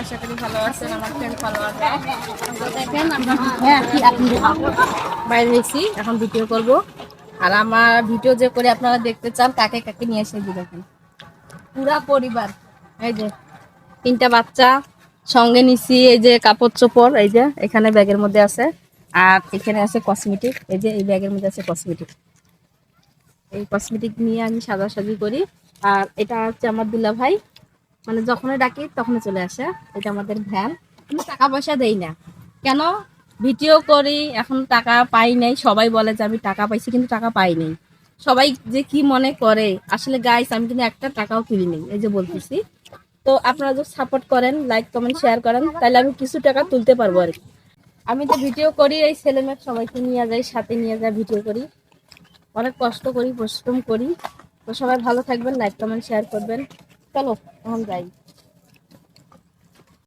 আশা করি ভালো আছেন আমার ফ্রেন্ড ফলোয়াররা। দেখেন আমরা বাইরে গেছি, এখন ভিডিও করব। আর আমার ভিডিও যে করে আপনারা দেখতে চান কাকে কাকে নিয়ে এসে দেখেন, পুরা পরিবার। এই যে 3টা বাচ্চা সঙ্গে নিছি, এই যে কাপড় চোপড় এই যে এখানে ব্যাগের মধ্যে আছে, আর এখানে আছে কসমেটিক। এই যে এই ব্যাগের মধ্যে আছে কসমেটিক। এই কসমেটিক নিয়ে আমি সাজাসাজি করি। আর এটা হচ্ছে আমার দুলা ভাই, মানে যখনই ডাকি তখনই চলে আসে। এটা আমাদের ভ্যান। আমি টাকা পয়সা দেই না, কেন ভিডিও করি, এখন টাকা পাই নাই। সবাই বলে যে আমি টাকা পাইছি, কিন্তু টাকা পাই নাই। সবাই যে কি মনে করে, আসলে গাইস আমি কিন্তু একটা টাকাও তুলি নেই, এই যে বলতেছি। তো আপনারা যদি সাপোর্ট করেন, লাইক কমেন্ট শেয়ার করেন, তাহলে আমি কিছু টাকা তুলতে পারবো আর কি। আমি তো ভিডিও করি, এই ছেলে মেয়ে সবাইকে নিয়ে যাই, সাথে নিয়ে যাই, ভিডিও করি, অনেক কষ্ট করি, পরিশ্রম করি। তো সবাই ভালো থাকবেন, লাইক কমেন্ট শেয়ার করবেন। চলো এখন যাই।